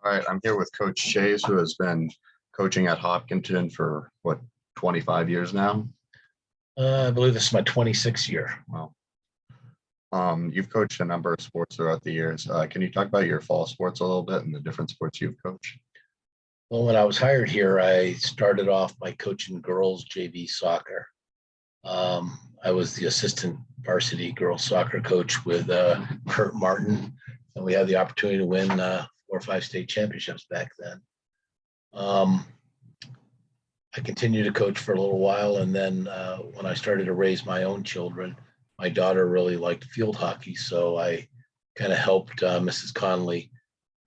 All right, I'm here with Coach Shays, who has been coaching at Hopkinton for what, 25 years now? I believe this is my 26th year. Wow. You've coached a number of sports throughout the years. Can you talk about your fall sports a little bit and the different sports you've coached? Well, when I was hired here, I started off by coaching girls JV soccer. I was the assistant varsity girls soccer coach with Kurt Martin, and we had the opportunity to win 4 or 5 state championships back then. I continued to coach for a little while, and then when I started to raise my own children, my daughter really liked field hockey, so I kind of helped Mrs. Conley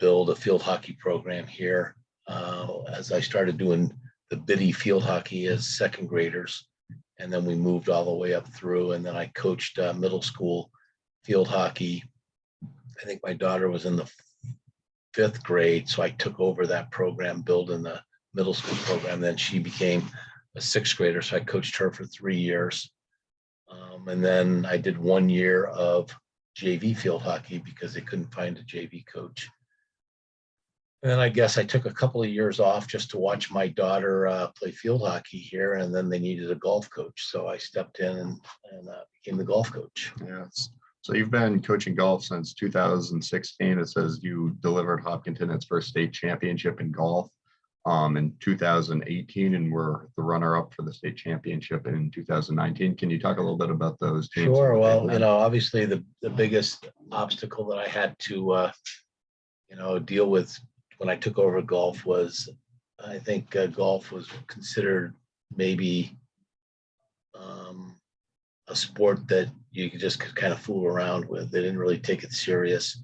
build a field hockey program here as I started doing the Biddy field hockey as second graders, and then we moved all the way up through, and then I coached middle school field hockey. I think my daughter was in the 5th grade, so I took over that program, building the middle school program. Then she became a 6th grader, so I coached her for 3 years. And then I did 1 year of JV field hockey because they couldn't find a JV coach. And then I guess I took a couple of years off just to watch my daughter play field hockey here, and then they needed a golf coach. So I stepped in and became the golf coach. Yes. So you've been coaching golf since 2016. It says you delivered Hopkinton its first state championship in golf in 2018, and were the runner-up for the state championship in 2019. Can you talk a little bit about those teams? Sure. Well, obviously the biggest obstacle that I had to, deal with when I took over golf was, I think golf was considered maybe a sport that you could just kind of fool around with. They didn't really take it serious.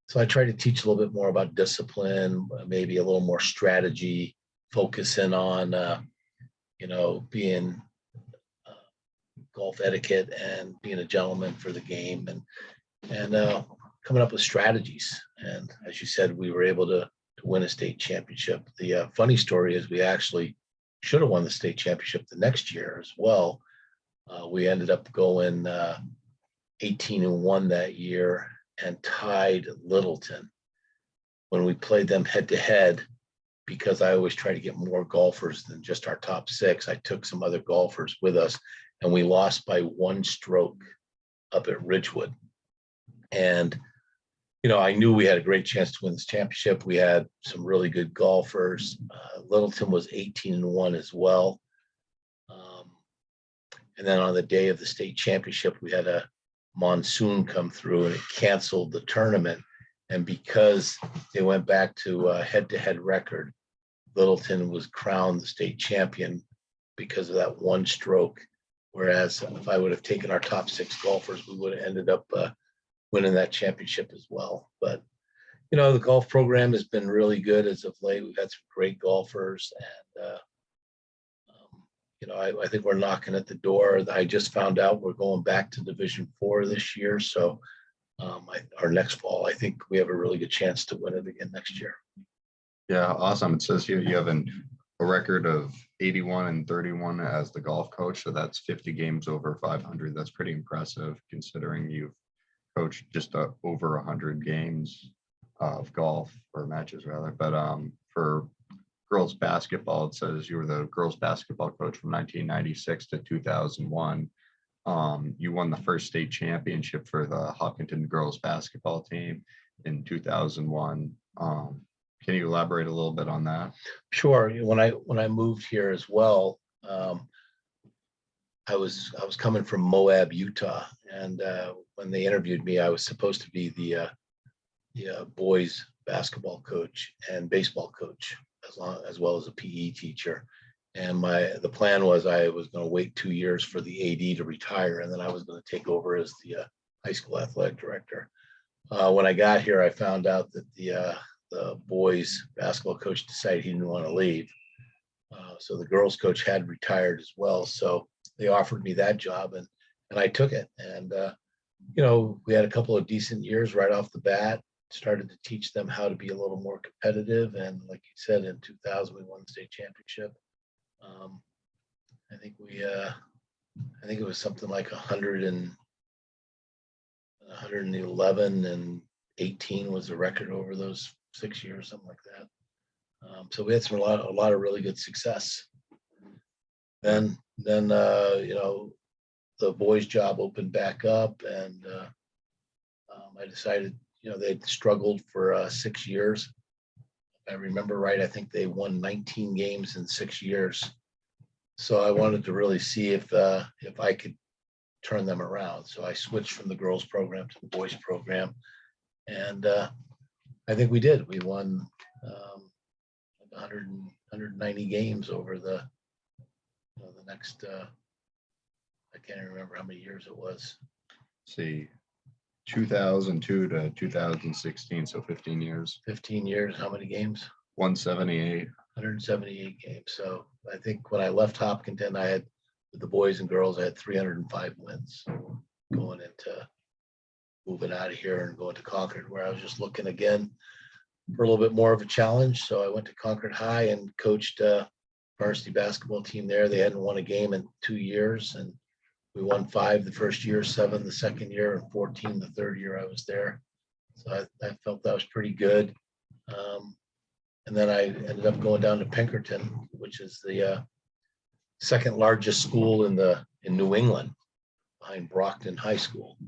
So I tried to teach a little bit more about discipline, maybe a little more strategy, focusing on, being golf etiquette and being a gentleman for the game, and coming up with strategies. And as you said, we were able to win a state championship. The funny story is we actually should have won the state championship the next year as well. We ended up going 18-1 that year and tied Littleton when we played them head to head, because I always try to get more golfers than just our top 6. I took some other golfers with us, and we lost by 1 stroke up at Ridgewood. And, I knew we had a great chance to win this championship. We had some really good golfers. Littleton was 18-1 as well. And then on the day of the state championship, we had a monsoon come through and it canceled the tournament. And because they went back to head-to-head record, Littleton was crowned the state champion because of that 1 stroke. Whereas if I would have taken our top 6 golfers, we would have ended up winning that championship as well. But, the golf program has been really good as of late. We've had some great golfers, and I think we're knocking at the door. I just found out we're going back to Division 4 this year. So our next fall, I think we have a really good chance to win it again next year. Yeah, awesome. It says here you have a record of 81-31 as the golf coach. So that's 50 games over 500. That's pretty impressive considering you've coached just over 100 games of golf, or matches rather. But for girls basketball, it says you were the girls basketball coach from 1996 to 2001. You won the first state championship for the Hopkinton girls basketball team in 2001. Can you elaborate a little bit on that? Sure. When I moved here as well, I was coming from Moab, Utah, and when they interviewed me, I was supposed to be the boys basketball coach and baseball coach, as well as a PE teacher. And the plan was I was going to wait 2 years for the AD to retire, and then I was going to take over as the high school athletic director. When I got here, I found out that the boys basketball coach decided he didn't want to leave. So the girls coach had retired as well. So they offered me that job, and I took it. And, we had a couple of decent years right off the bat. Started to teach them how to be a little more competitive. And like you said, in 2000, we won the state championship. I think it was something like 111 and 18 was the record over those 6 years, something like that. So we had a lot of really good success. Then the boys' job opened back up, and I decided, they'd struggled for 6 years. If I remember right, I think they won 19 games in 6 years. So I wanted to really see if I could turn them around. So I switched from the girls program to the boys program, and I think we did. We won 190 games over the next. I can't even remember how many years it was. See, 2002 to 2016, so 15 years. 15 years. How many games? 178. 178 games. So I think when I left Hopkinton, I had, with the boys and girls, I had 305 wins. Going into moving out of here and going to Concord, where I was just looking again for a little bit more of a challenge. So I went to Concord High and coached varsity basketball team there. They hadn't won a game in 2 years, and we won 5 the first year, 7 the second year, and 14 the third year I was there. So I felt that was pretty good. And then I ended up going down to Pinkerton, which is the second largest school in New England, behind Brockton High School.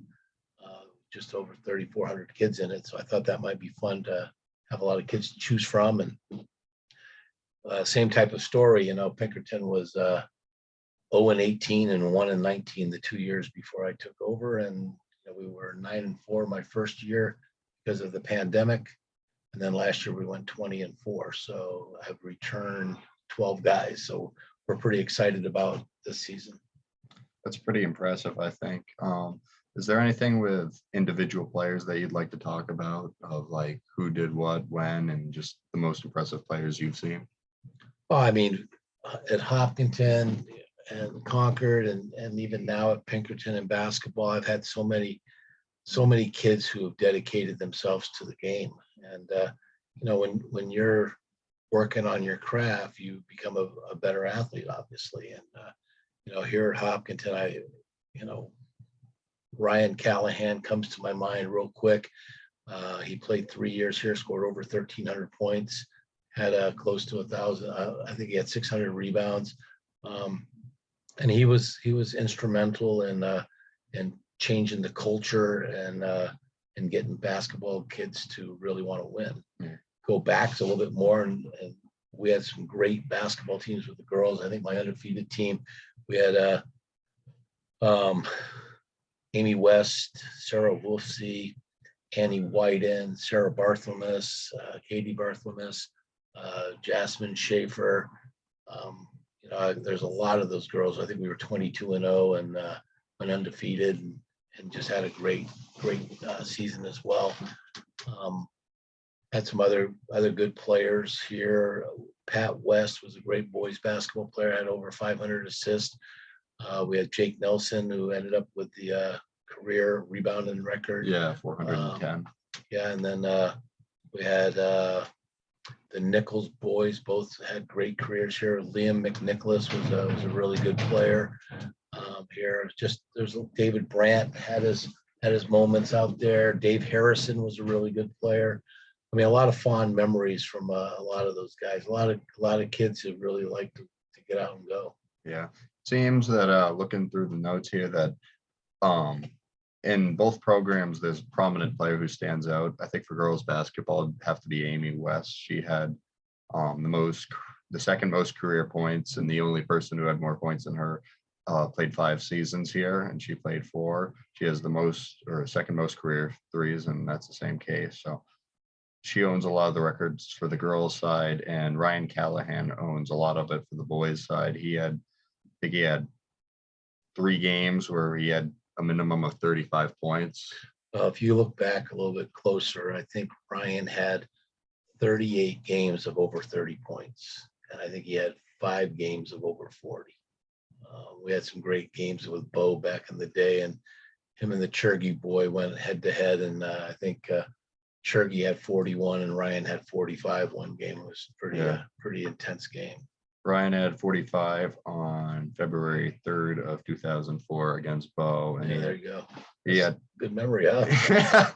Just over 3,400 kids in it. So I thought that might be fun to have a lot of kids to choose from. And same type of story, Pinkerton was 0-18 and 1-19 the 2 years before I took over. And we were 9-4 my first year because of the pandemic. And then last year we went 20-4. So I've returned 12 guys. So we're pretty excited about this season. That's pretty impressive, I think. Is there anything with individual players that you'd like to talk about, of like who did what, when, and just the most impressive players you've seen? Well, I mean, at Hopkinton and Concord, and even now at Pinkerton in basketball, I've had so many kids who have dedicated themselves to the game. And when you're working on your craft, you become a better athlete, obviously. And here at Hopkinton, Ryan Callahan comes to my mind real quick. He played 3 years here, scored over 1,300 points, had close to 1,000. I think he had 600 rebounds, and he was instrumental in changing the culture and getting basketball kids to really want to win. Yeah. Go back a little bit more, and we had some great basketball teams with the girls. I think my undefeated team, we had Amy West, Sarah Wolfsey, Annie Whiten, Sarah Bartholomus, Katie Bartholomus, Jasmine Schaefer. There's a lot of those girls. I think we were 22-0 and went undefeated, and just had a great season as well. Had some other good players here. Pat West was a great boys basketball player, had over 500 assists. We had Jake Nelson, who ended up with the career rebounding record. Yeah, 410. And then we had the Nichols boys, both had great careers here. Liam McNicholas was a really good player here. Just there's David Brandt had his moments out there. Dave Harrison was a really good player. I mean, a lot of fond memories from a lot of those guys. A lot of kids who really like to get out and go. Yeah, seems that looking through the notes here that in both programs there's a prominent player who stands out. I think for girls basketball it'd have to be Amy West. She had the second most career points, and the only person who had more points than her played 5 seasons here, and she played 4. She has the most or second most career threes, and that's the same case. So she owns a lot of the records for the girls side, and Ryan Callahan owns a lot of it for the boys side. I think he had 3 games where he had a minimum of 35 points. If you look back a little bit closer, I think Ryan had 38 games of over 30 points, and I think he had 5 games of over 40. We had some great games with Bo back in the day, and him and the Chergy boy went head to head, and I think Chergy had 41 and Ryan had 45 one game. It was pretty intense game. Ryan had 45 on February 3rd of 2004 against Bo. And there you go. He had good memory, huh?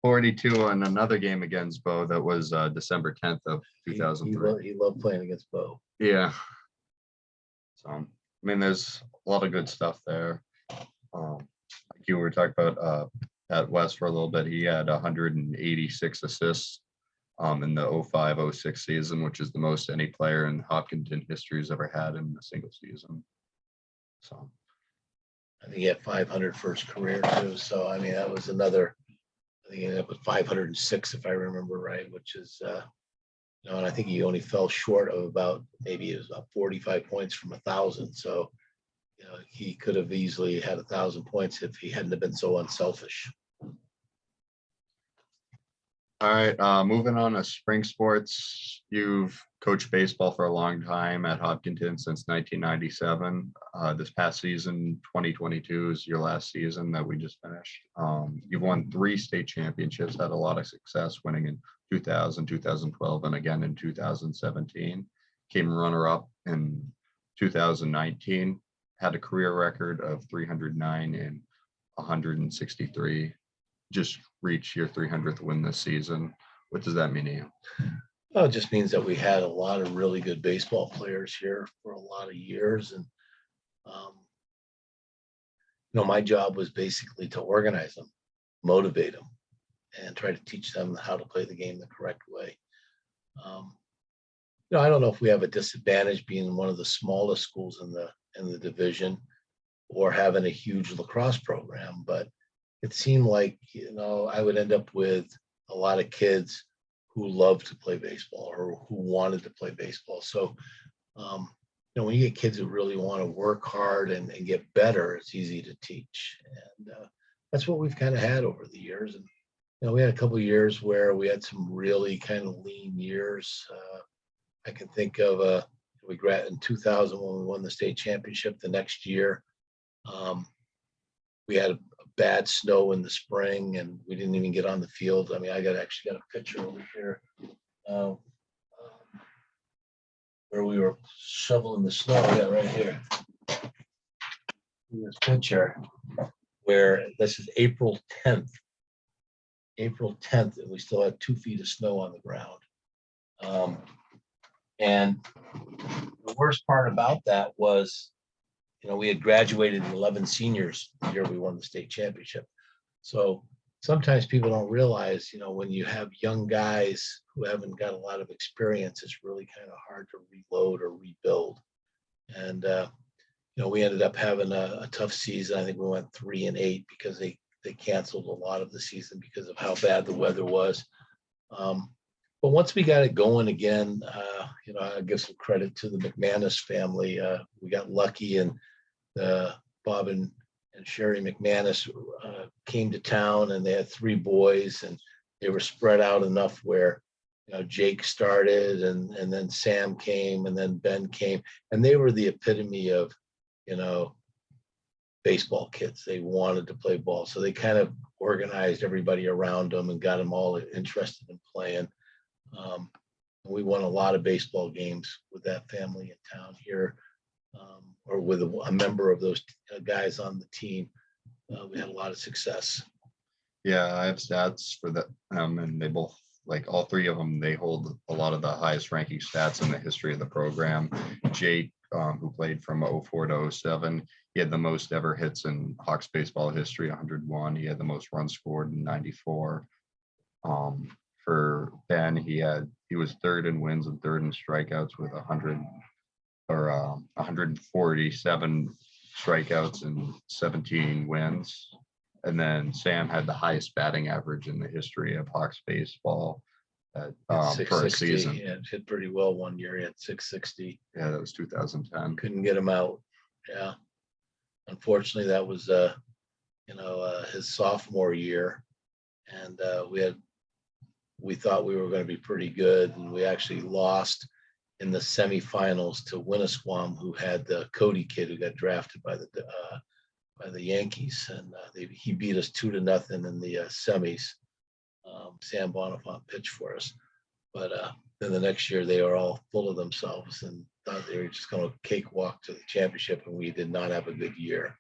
42 in another game against Bo. That was December 10th of 2003. He loved playing against Bo. Yeah. So, I mean, there's a lot of good stuff there. Like you were talking about at West for a little bit, he had 186 assists in the 05-06 season, which is the most any player in Hopkinton history has ever had in a single season. So I think he had 500 for his career too. So I mean, that was another. I think he ended up with 506 if I remember right, which is and I think he only fell short of about maybe it was about 45 points from 1,000. So he could have easily had 1,000 points if he hadn't have been so unselfish. all right, moving on to spring sports. You've coached baseball for a long time at Hopkinton since 1997. This past season, 2022, is your last season that we just finished. You've won 3 state championships, had a lot of success winning in 2000, 2012, and again in 2017. Came runner-up in 2019. Had a career record of 309 and 163. Just reach your 300th win this season. What does that mean to you? Well, it just means that we had a lot of really good baseball players here for a lot of years. And, my job was basically to organize them, motivate them, and try to teach them how to play the game the correct way. I don't know if we have a disadvantage being one of the smallest schools in the division or having a huge lacrosse program, but it seemed like, I would end up with a lot of kids who loved to play baseball or who wanted to play baseball. So, when you get kids who really want to work hard and get better, it's easy to teach. And that's what we've kind of had over the years. And, we had a couple of years where we had some really kind of lean years. I can think of we got in 2000 when we won the state championship. The next year, we had a bad snow in the spring and we didn't even get on the field. I mean, actually got a picture over here where we were shoveling the snow. Yeah, right here. This picture where this is April 10th. April 10th, and we still had 2 feet of snow on the ground. And the worst part about that was, we had graduated 11 seniors the year we won the state championship. So sometimes people don't realize, when you have young guys who haven't got a lot of experience, it's really kind of hard to reload or rebuild. And, we ended up having a tough season. I think we went 3-8 because they canceled a lot of the season because of how bad the weather was. But once we got it going again, I give some credit to the McManus family. We got lucky, and Bob and Sherry McManus came to town, and they had 3 boys, and they were spread out enough where Jake started, and then Sam came, and then Ben came, and they were the epitome of baseball kids. They wanted to play ball, so they kind of organized everybody around them and got them all interested in playing. We won a lot of baseball games with that family in town here, or with a member of those guys on the team. We had a lot of success. Yeah, I have stats for that, and they both, like all 3 of them, they hold a lot of the highest ranking stats in the history of the program. Jake, who played from 04 to 07, he had the most ever hits in Hawks baseball history, 101. He had the most runs scored in 94. For Ben, he was 3rd in wins and 3rd in strikeouts with 147 strikeouts and 17 wins. And then Sam had the highest batting average in the history of Hawks baseball for a season. Yeah, hit pretty well one year. He had 660. Yeah, that was 2010. Couldn't get him out. Yeah. Unfortunately, that was his sophomore year, and we thought we were going to be pretty good, and we actually lost in the semifinals to Winnisquam, who had the Cody kid who got drafted by the Yankees, and he beat us 2-0 in the semis. Sam Bonifant pitched for us, but then the next year they were all full of themselves and thought they were just going to cakewalk to the championship, and we did not have a good year,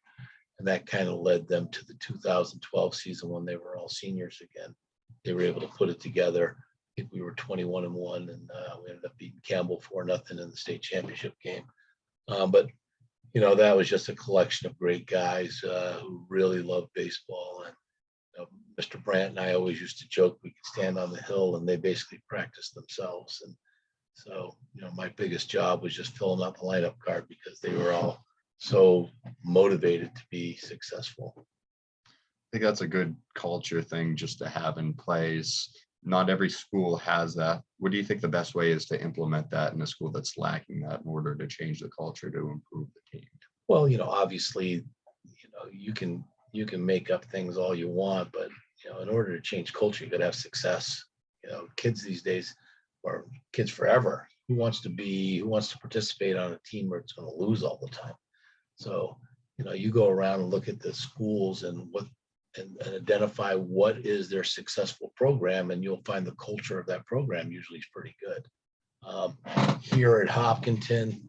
and that kind of led them to the 2012 season when they were all seniors again. they were able to put it together. I think we were 21-1, and we ended up beating Campbell 4-0 in the state championship game. But that was just a collection of great guys who really loved baseball. And Mr. Brandt and I always used to joke we could stand on the hill and they basically practiced themselves. And so, my biggest job was just filling out the lineup card because they were all so motivated to be successful. I think that's a good culture thing just to have in place. Not every school has that. What do you think the best way is to implement that in a school that's lacking that in order to change the culture to improve the team? Well, obviously, you can make up things all you want, but in order to change culture, you got to have success. Kids these days, or kids forever, who wants to participate on a team where it's going to lose all the time? So, you go around and look at the schools and identify what is their successful program, and you'll find the culture of that program usually is pretty good. Here at Hopkinton,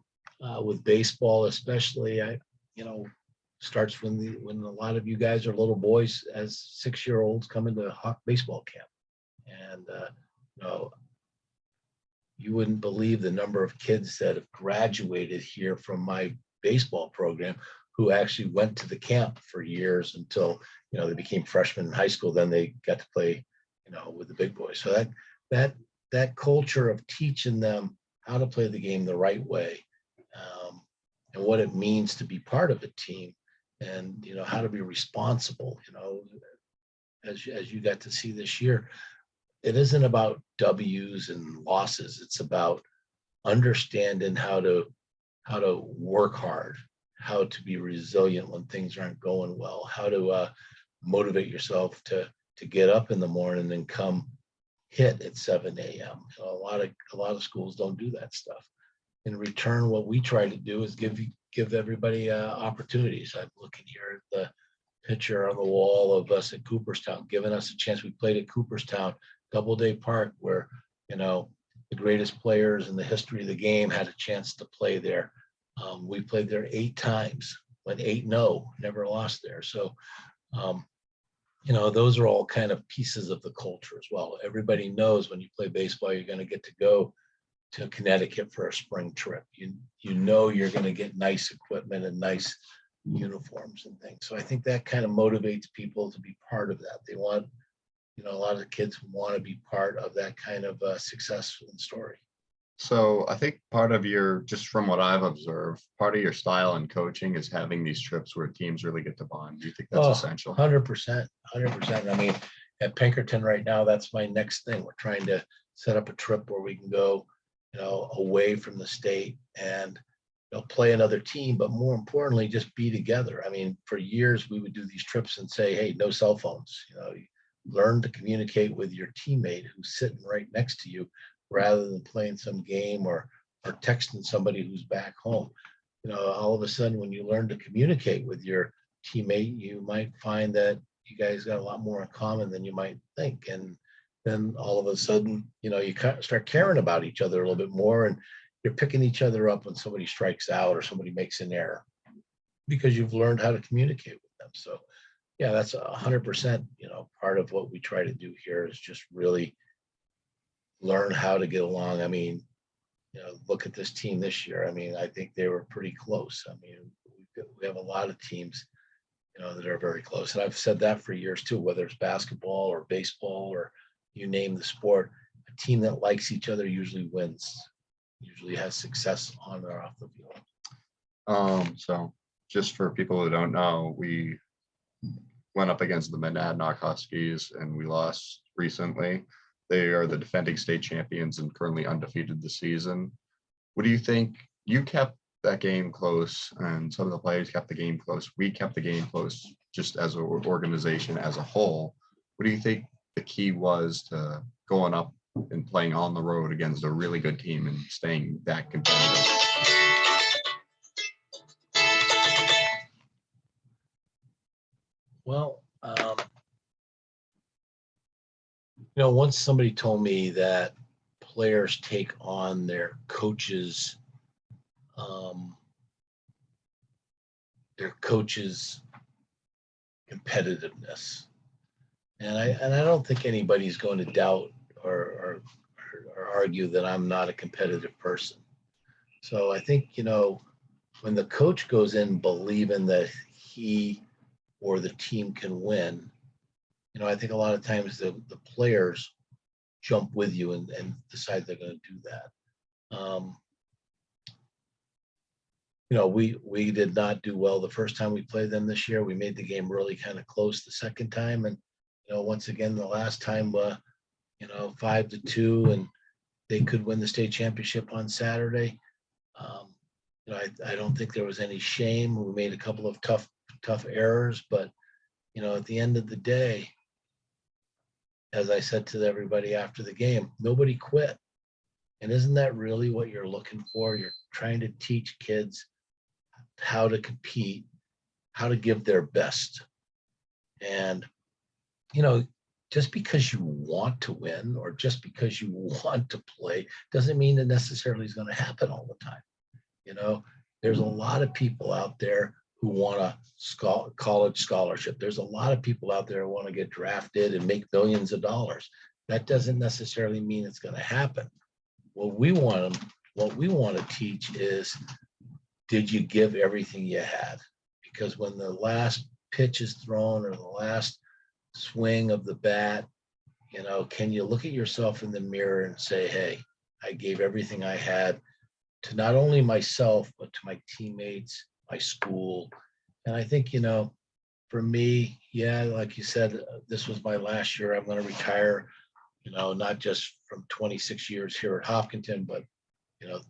with baseball especially, starts when a lot of you guys are little boys as 6-year-olds come into baseball camp. And you wouldn't believe the number of kids that have graduated here from my baseball program who actually went to the camp for years until they became freshmen in high school. Then they got to play with the big boys. So that culture of teaching them how to play the game the right way, and what it means to be part of a team, and how to be responsible, as you got to see this year, it isn't about W's and losses. It's about understanding how to work hard, how to be resilient when things aren't going well, how to motivate yourself to get up in the morning and come hit at 7 a.m. A lot of schools don't do that stuff. In return, what we try to do is give everybody opportunities. I'm looking here at the picture on the wall of us at Cooperstown, giving us a chance. We played at Cooperstown, Doubleday Park, where the greatest players in the history of the game had a chance to play there. We played there 8 times, went 8-0, never lost there. So, those are all kind of pieces of the culture as well. Everybody knows when you play baseball, you're going to get to go to Connecticut for a spring trip. You're going to get nice equipment and nice uniforms and things. So I think that kind of motivates people to be part of that. They want, a lot of the kids want to be part of that kind of success and story. So I think part of just from what I've observed, part of your style and coaching is having these trips where teams really get to bond. Do you think that's essential? 100%. I mean, at Pinkerton right now, that's my next thing. We're trying to set up a trip where we can go, away from the state and play another team, but more importantly, just be together. I mean, for years we would do these trips and say, hey, no cell phones. Learn to communicate with your teammate who's sitting right next to you, rather than playing some game or texting somebody who's back home. All of a sudden, when you learn to communicate with your teammate, you might find that you guys got a lot more in common than you might think. And then all of a sudden, you start caring about each other a little bit more, and you're picking each other up when somebody strikes out or somebody makes an error because you've learned how to communicate with them. So yeah, that's 100%, part of what we try to do here is just really learn how to get along. I mean, look at this team this year. I mean, I think they were pretty close. I mean, we have a lot of teams, that are very close. And I've said that for years too, whether it's basketball or baseball or you name the sport, a team that likes each other usually wins, usually has success on or off the field. So just for people who don't know, we went up against the Monadnock Huskies and we lost recently. They are the defending state champions and currently undefeated this season. What do you think? You kept that game close and some of the players kept the game close. We kept the game close just as an organization as a whole. What do you think the key was to going up and playing on the road against a really good team and staying that competitive? Well, once somebody told me that players take on their coaches' competitiveness. And I don't think anybody's going to doubt or argue that I'm not a competitive person. So I think, when the coach goes in believing that he or the team can win, I think a lot of times the players jump with you and decide they're going to do that. We did not do well the first time we played them this year. We made the game really kind of close the second time. And, once again, the last time, 5-2, and they could win the state championship on Saturday. I don't think there was any shame. We made a couple of tough errors, but, at the end of the day, as I said to everybody after the game, nobody quit. And isn't that really what you're looking for? You're trying to teach kids how to compete, how to give their best. And, just because you want to win or just because you want to play doesn't mean it necessarily is going to happen all the time. There's a lot of people out there who want a college scholarship. There's a lot of people out there who want to get drafted and make millions of dollars. That doesn't necessarily mean it's going to happen. What we want to teach is, did you give everything you had? Because when the last pitch is thrown or the last swing of the bat, can you look at yourself in the mirror and say, hey, I gave everything I had to not only myself, but to my teammates, my school. And I think, for me, yeah, like you said, this was my last year. I'm going to retire, not just from 26 years here at Hopkinton, but,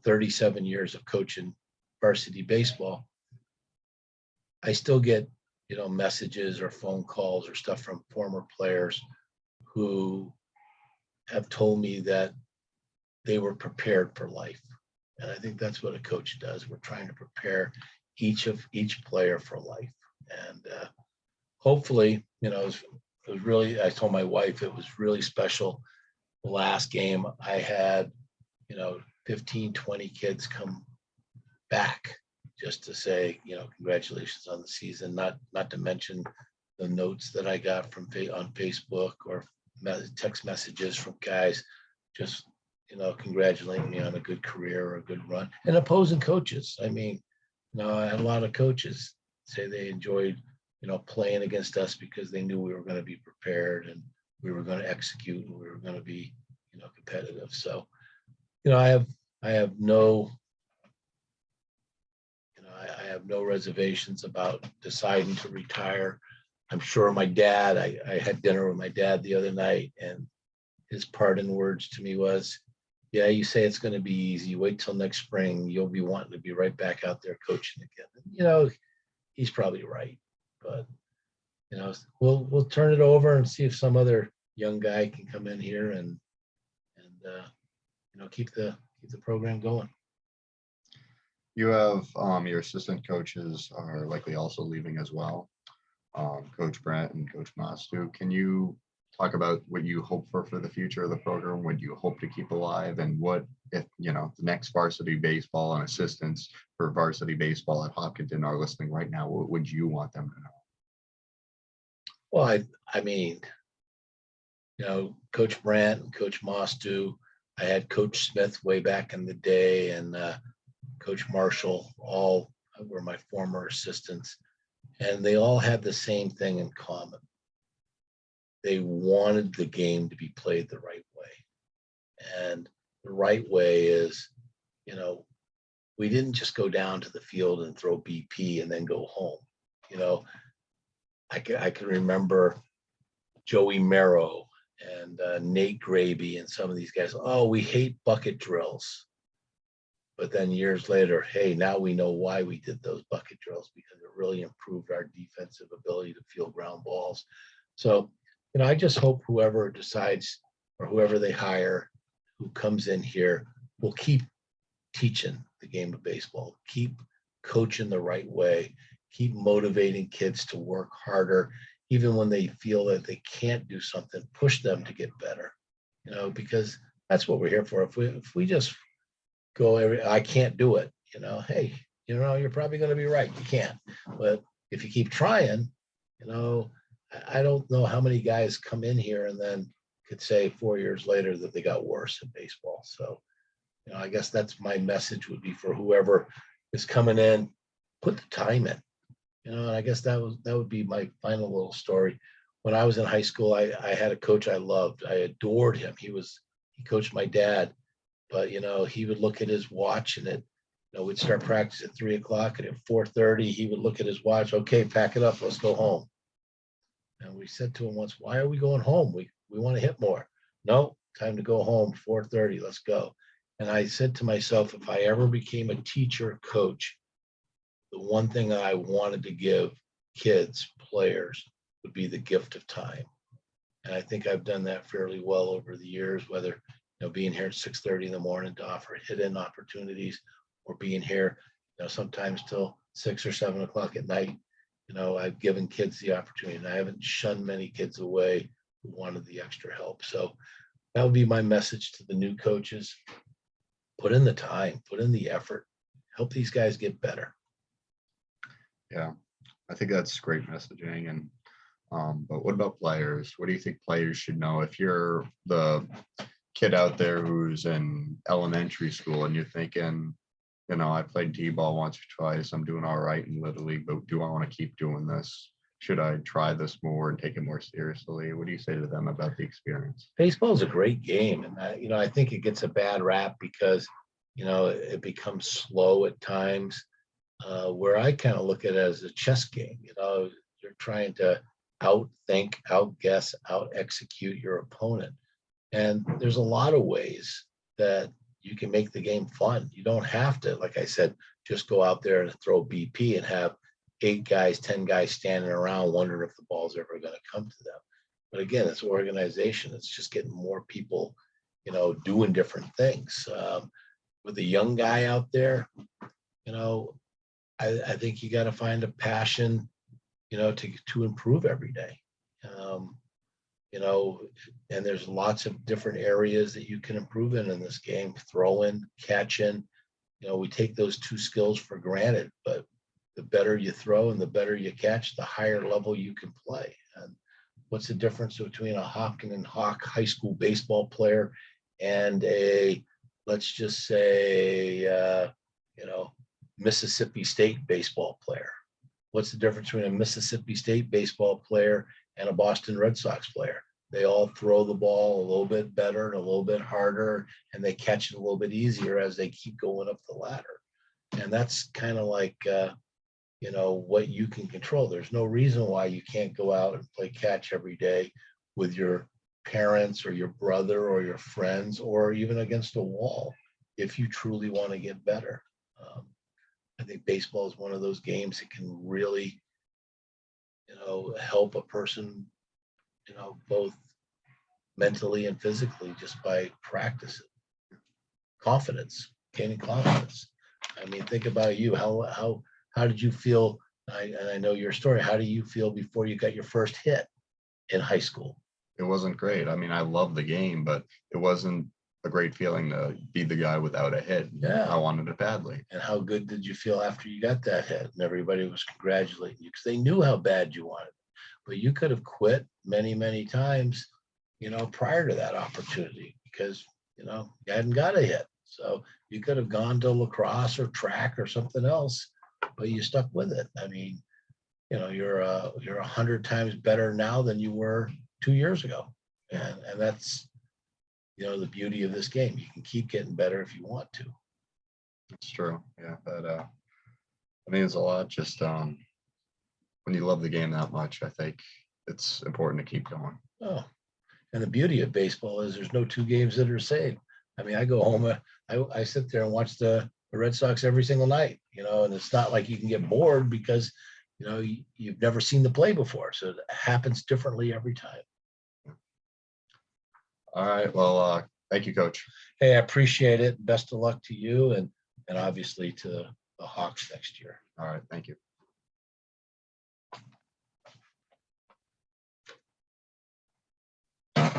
37 years of coaching varsity baseball. I still get, messages or phone calls or stuff from former players who have told me that they were prepared for life. And I think that's what a coach does. We're trying to prepare each player for life. And hopefully, it was really, I told my wife it was really special. The last game I had, 15, 20 kids come back just to say, congratulations on the season, not to mention the notes that I got on Facebook or text messages from guys just, congratulating me on a good career or a good run, and opposing coaches. I mean, I had a lot of coaches say they enjoyed, playing against us because they knew we were going to be prepared and we were going to execute and we were going to be, competitive. So, I have no reservations about deciding to retire. I'm sure my dad, I had dinner with my dad the other night, and his parting words to me was, yeah, you say it's going to be easy. Wait till next spring. You'll be wanting to be right back out there coaching again. He's probably right, but, we'll turn it over and see if some other young guy can come in here and keep the program going. You have your assistant coaches are likely also leaving as well, Coach Brent and Coach Mastu. Can you talk about what you hope for the future of the program? What you hope to keep alive, and what if the next varsity baseball and assistants for varsity baseball at Hopkinton are listening right now? What would you want them to know? Well, I mean, Coach Brandt and Coach Mastu. I had Coach Smith way back in the day, and Coach Marshall, all were my former assistants, and they all had the same thing in common. They wanted the game to be played the right way. And the right way is, we didn't just go down to the field and throw BP and then go home. I can remember Joey Merrow and Nate Graby and some of these guys. Oh, we hate bucket drills. But then years later, hey, now we know why we did those bucket drills, because it really improved our defensive ability to field ground balls. So, I just hope whoever decides or whoever they hire who comes in here will keep teaching the game of baseball, keep coaching the right way, keep motivating kids to work harder, even when they feel that they can't do something, push them to get better, because that's what we're here for. If we just go I can't do it, hey, you're probably going to be right. You can't. But if you keep trying, I don't know how many guys come in here and then could say 4 years later that they got worse in baseball. So, I guess that's my message would be for whoever is coming in, put the time in. And I guess that would be my final little story. When I was in high school, I had a coach I loved. I adored him. He coached my dad, but he would look at his watch and we'd start practice at 3 o'clock, and at 4:30, he would look at his watch. Okay, pack it up. Let's go home. And we said to him once, why are we going home? We want to hit more. No, time to go home. 4:30. Let's go. And I said to myself, if I ever became a teacher, coach, the one thing I wanted to give kids, players, would be the gift of time. And I think I've done that fairly well over the years, whether being here at 6:30 in the morning to offer hit-in opportunities, or being here, sometimes till 6 or 7 o'clock at night. I've given kids the opportunity, and I haven't shunned many kids away who wanted the extra help. So that would be my message to the new coaches. Put in the time, put in the effort, help these guys get better. Yeah, I think that's great messaging. And but what about players? What do you think players should know? If you're the kid out there who's in elementary school and you're thinking, I played t-ball once or twice, I'm doing all right in Little League, but do I want to keep doing this? Should I try this more and take it more seriously? What do you say to them about the experience? Baseball is a great game, and I think it gets a bad rap because it becomes slow at times. Where I kind of look at it as a chess game. You're trying to outthink, outguess, out execute your opponent, and there's a lot of ways that you can make the game fun. You don't have to, like I said, just go out there and throw BP and have 8 guys, 10 guys standing around wondering if the ball's ever going to come to them. But again, it's organization. It's just getting more people, doing different things. With a young guy out there, I think you got to find a passion, to improve every day. And there's lots of different areas that you can improve in this game. Throwing, catching, we take those 2 skills for granted, but the better you throw and the better you catch, the higher level you can play. And what's the difference between a Hopkinton Hawk high school baseball player and let's just say, Mississippi State baseball player? What's the difference between a Mississippi State baseball player and a Boston Red Sox player? They all throw the ball a little bit better and a little bit harder, and they catch it a little bit easier as they keep going up the ladder. And that's kind of like, what you can control. There's no reason why you can't go out and play catch every day with your parents or your brother or your friends, or even against a wall, if you truly want to get better. I think baseball is one of those games that can really, help a person, both mentally and physically, just by practicing. Confidence, gaining confidence. I mean, think about you. How did you feel? And I know your story. How do you feel before you got your first hit in high school? It wasn't great. I mean, I love the game, but it wasn't a great feeling to be the guy without a hit. Yeah. I wanted it badly. And how good did you feel after you got that hit? And everybody was congratulating you because they knew how bad you wanted it. But you could have quit many, many times, prior to that opportunity because, you hadn't got a hit. So you could have gone to lacrosse or track or something else, but you stuck with it. I mean, you're 100 times better now than you were 2 years ago. And that's, the beauty of this game. You can keep getting better if you want to. It's true. Yeah. But I mean, it's a lot just when you love the game that much, I think it's important to keep going. Oh, and the beauty of baseball is there's no 2 games that are the same. I mean, I go home, I sit there and watch the Red Sox every single night, and it's not like you can get bored because, you've never seen the play before. So it happens differently every time. All right. Well, thank you, Coach. Hey, I appreciate it. Best of luck to you and obviously to the Hawks next year. All right. Thank you.